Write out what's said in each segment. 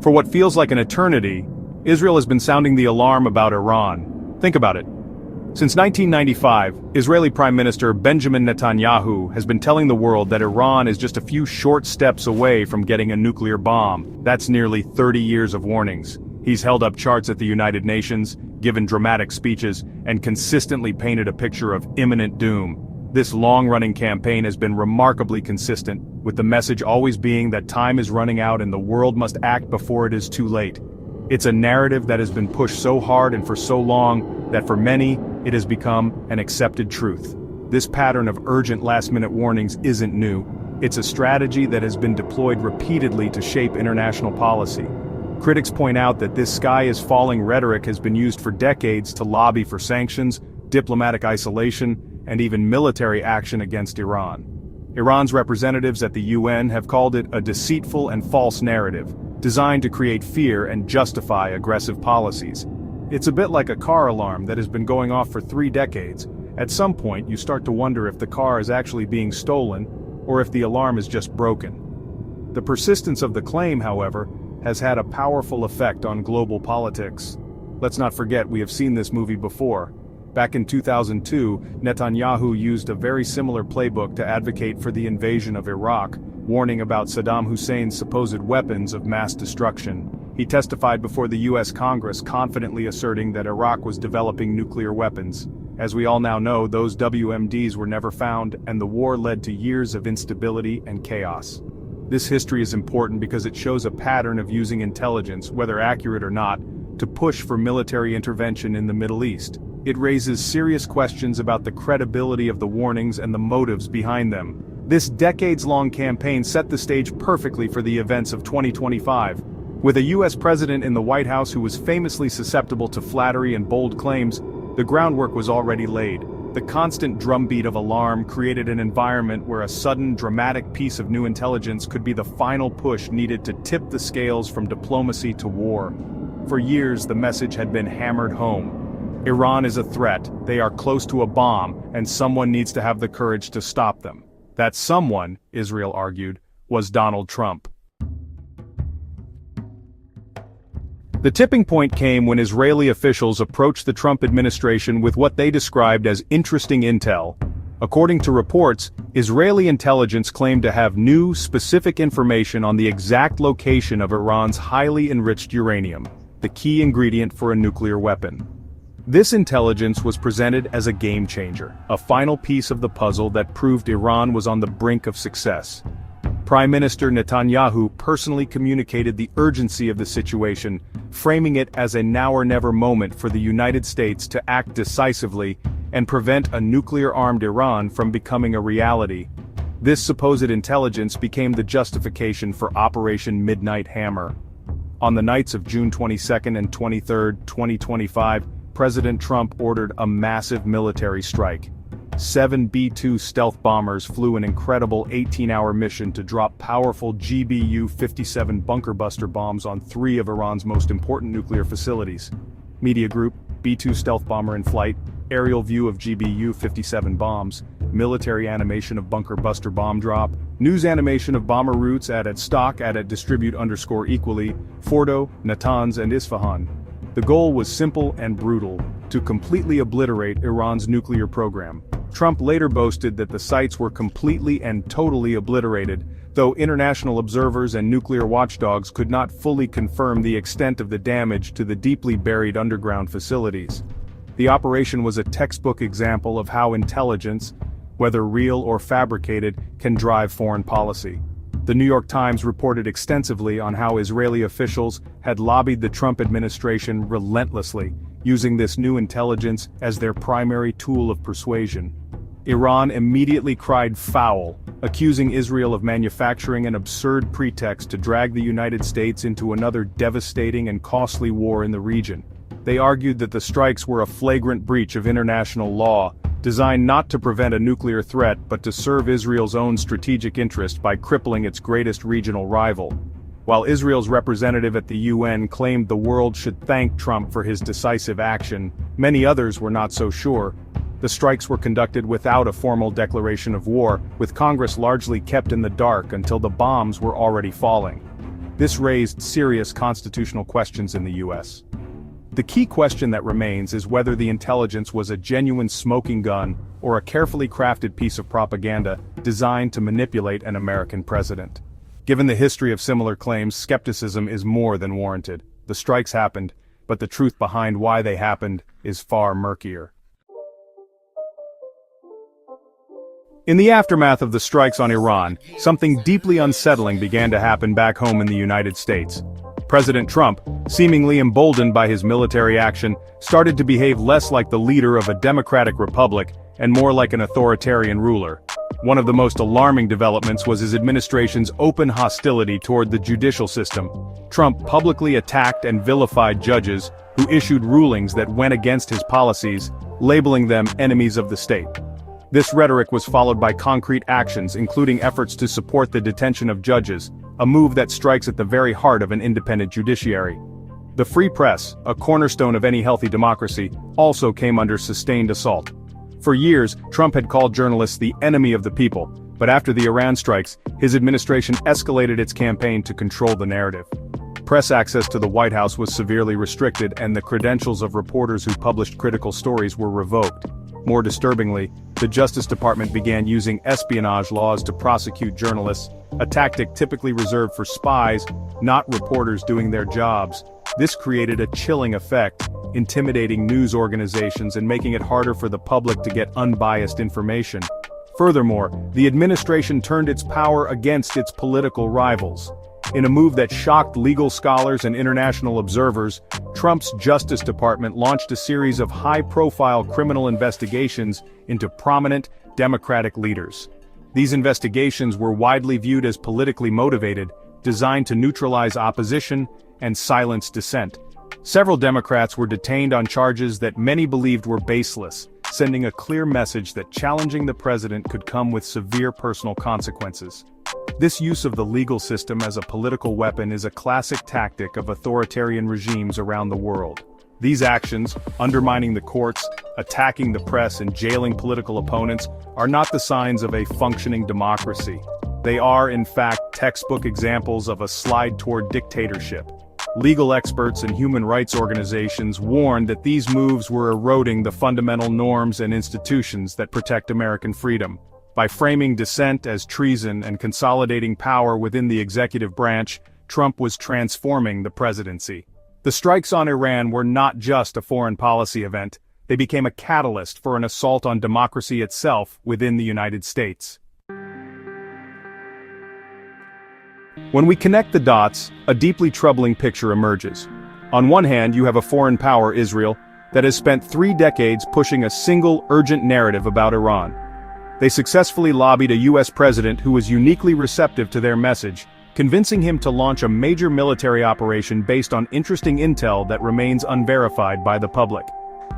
For what feels like an eternity, Israel has been sounding the alarm about Iran. Think about it. Since 1995, Israeli Prime Minister Benjamin Netanyahu has been telling the world that Iran is just a few short steps away from getting a nuclear bomb. That's nearly 30 years of warnings. He's held up charts at the United Nations, given dramatic speeches, and consistently painted a picture of imminent doom. This long-running campaign has been remarkably consistent, with the message always being that time is running out and the world must act before it is too late. It's a narrative that has been pushed so hard and for so long that for many, it has become an accepted truth. This pattern of urgent last-minute warnings isn't new. It's a strategy that has been deployed repeatedly to shape international policy. Critics point out that this sky-is-falling rhetoric has been used for decades to lobby for sanctions, diplomatic isolation, and even military action against Iran. Iran's representatives at the UN have called it a deceitful and false narrative, designed to create fear and justify aggressive policies. It's a bit like a car alarm that has been going off for 3 decades. At some point, you start to wonder if the car is actually being stolen, or if the alarm is just broken. The persistence of the claim, however, has had a powerful effect on global politics. Let's not forget we have seen this movie before. Back in 2002, Netanyahu used a very similar playbook to advocate for the invasion of Iraq, warning about Saddam Hussein's supposed weapons of mass destruction. He testified before the US Congress, confidently asserting that Iraq was developing nuclear weapons. As we all now know, those WMDs were never found, and the war led to years of instability and chaos. This history is important because it shows a pattern of using intelligence, whether accurate or not, to push for military intervention in the Middle East. It raises serious questions about the credibility of the warnings and the motives behind them. This decades-long campaign set the stage perfectly for the events of 2025. With a US president in the White House who was famously susceptible to flattery and bold claims, the groundwork was already laid. The constant drumbeat of alarm created an environment where a sudden, dramatic piece of new intelligence could be the final push needed to tip the scales from diplomacy to war. For years, the message had been hammered home. Iran is a threat, they are close to a bomb, and someone needs to have the courage to stop them. That someone, Israel argued, was Donald Trump. The tipping point came when Israeli officials approached the Trump administration with what they described as interesting intel. According to reports, Israeli intelligence claimed to have new, specific information on the exact location of Iran's highly enriched uranium, the key ingredient for a nuclear weapon. This intelligence was presented as a game-changer, a final piece of the puzzle that proved Iran was on the brink of success. Prime Minister Netanyahu personally communicated the urgency of the situation, framing it as a now-or-never moment for the United States to act decisively and prevent a nuclear-armed Iran from becoming a reality. This supposed intelligence became the justification for Operation Midnight Hammer. On the nights of June 22 and 23, 2025, President Trump ordered a massive military strike. 7 B-2 stealth bombers flew an incredible 18-hour mission to drop powerful GBU-57 bunker buster bombs on 3 of Iran's most important nuclear facilities. Media group, B-2 stealth bomber in flight, aerial view of GBU-57 bombs, military animation of bunker buster bomb drop, news animation of bomber routes at stock at distribute_equally, Fordo, Natanz and Isfahan. The goal was simple and brutal, to completely obliterate Iran's nuclear program. Trump later boasted that the sites were completely and totally obliterated, though international observers and nuclear watchdogs could not fully confirm the extent of the damage to the deeply buried underground facilities. The operation was a textbook example of how intelligence, whether real or fabricated, can drive foreign policy. The New York Times reported extensively on how Israeli officials had lobbied the Trump administration relentlessly, using this new intelligence as their primary tool of persuasion. Iran immediately cried foul, accusing Israel of manufacturing an absurd pretext to drag the United States into another devastating and costly war in the region. They argued that the strikes were a flagrant breach of international law, designed not to prevent a nuclear threat but to serve Israel's own strategic interest by crippling its greatest regional rival. While Israel's representative at the UN claimed the world should thank Trump for his decisive action, many others were not so sure. The strikes were conducted without a formal declaration of war, with Congress largely kept in the dark until the bombs were already falling. This raised serious constitutional questions in the US. The key question that remains is whether the intelligence was a genuine smoking gun or a carefully crafted piece of propaganda designed to manipulate an American president. Given the history of similar claims, skepticism is more than warranted. The strikes happened, but the truth behind why they happened is far murkier. In the aftermath of the strikes on Iran, something deeply unsettling began to happen back home in the United States. President Trump, seemingly emboldened by his military action, started to behave less like the leader of a democratic republic and more like an authoritarian ruler. One of the most alarming developments was his administration's open hostility toward the judicial system. Trump publicly attacked and vilified judges who issued rulings that went against his policies, labeling them enemies of the state. This rhetoric was followed by concrete actions, including efforts to support the detention of judges, a move that strikes at the very heart of an independent judiciary. The free press, a cornerstone of any healthy democracy, also came under sustained assault. For years, Trump had called journalists the enemy of the people, but after the Iran strikes, his administration escalated its campaign to control the narrative. Press access to the White House was severely restricted, and the credentials of reporters who published critical stories were revoked. More disturbingly, the Justice Department began using espionage laws to prosecute journalists, a tactic typically reserved for spies, not reporters doing their jobs. This created a chilling effect, intimidating news organizations and making it harder for the public to get unbiased information. Furthermore, the administration turned its power against its political rivals. In a move that shocked legal scholars and international observers, Trump's Justice Department launched a series of high-profile criminal investigations into prominent Democratic leaders. These investigations were widely viewed as politically motivated, designed to neutralize opposition and silence dissent. Several Democrats were detained on charges that many believed were baseless, sending a clear message that challenging the president could come with severe personal consequences. This use of the legal system as a political weapon is a classic tactic of authoritarian regimes around the world. These actions, undermining the courts, attacking the press and jailing political opponents, are not the signs of a functioning democracy. They are, in fact, textbook examples of a slide toward dictatorship. Legal experts and human rights organizations warned that these moves were eroding the fundamental norms and institutions that protect American freedom. By framing dissent as treason and consolidating power within the executive branch, Trump was transforming the presidency. The strikes on Iran were not just a foreign policy event, they became a catalyst for an assault on democracy itself within the United States. When we connect the dots, a deeply troubling picture emerges. On one hand, you have a foreign power, Israel, that has spent 3 decades pushing a single urgent narrative about Iran. They successfully lobbied a US president who was uniquely receptive to their message, convincing him to launch a major military operation based on interesting intel that remains unverified by the public.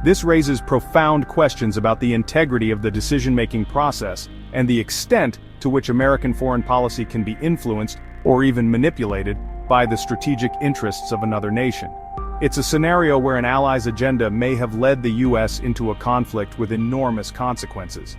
This raises profound questions about the integrity of the decision-making process and the extent to which American foreign policy can be influenced or even manipulated by the strategic interests of another nation. It's a scenario where an ally's agenda may have led the US into a conflict with enormous consequences.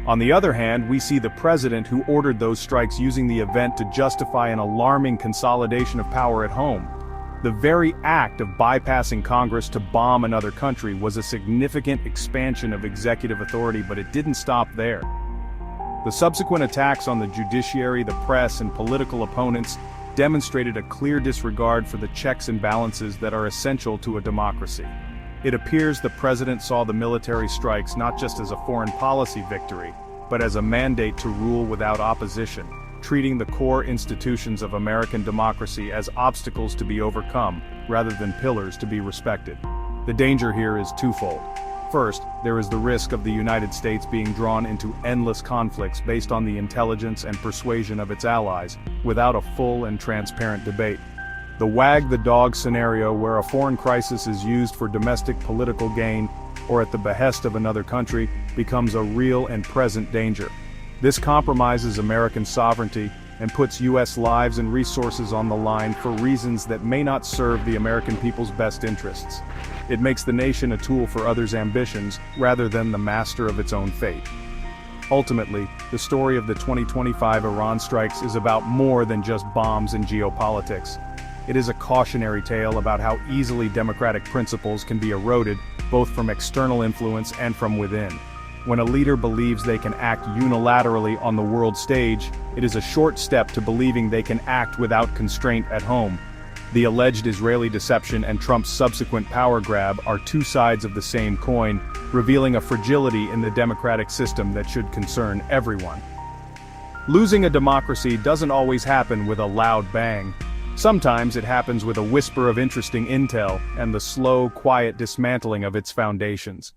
On the other hand, we see the president who ordered those strikes using the event to justify an alarming consolidation of power at home. The very act of bypassing Congress to bomb another country was a significant expansion of executive authority, but it didn't stop there. The subsequent attacks on the judiciary, the press, and political opponents demonstrated a clear disregard for the checks and balances that are essential to a democracy. It appears the president saw the military strikes not just as a foreign policy victory, but as a mandate to rule without opposition, treating the core institutions of American democracy as obstacles to be overcome, rather than pillars to be respected. The danger here is twofold. First, there is the risk of the United States being drawn into endless conflicts based on the intelligence and persuasion of its allies, without a full and transparent debate. The wag the dog scenario, where a foreign crisis is used for domestic political gain or at the behest of another country, becomes a real and present danger. This compromises American sovereignty and puts U.S. lives and resources on the line for reasons that may not serve the American people's best interests. It makes the nation a tool for others' ambitions rather than the master of its own fate. Ultimately, the story of the 2025 Iran strikes is about more than just bombs and geopolitics. It is a cautionary tale about how easily democratic principles can be eroded, both from external influence and from within. When a leader believes they can act unilaterally on the world stage, it is a short step to believing they can act without constraint at home. The alleged Israeli deception and Trump's subsequent power grab are two sides of the same coin, revealing a fragility in the democratic system that should concern everyone. Losing a democracy doesn't always happen with a loud bang. Sometimes it happens with a whisper of interesting intel and the slow, quiet dismantling of its foundations.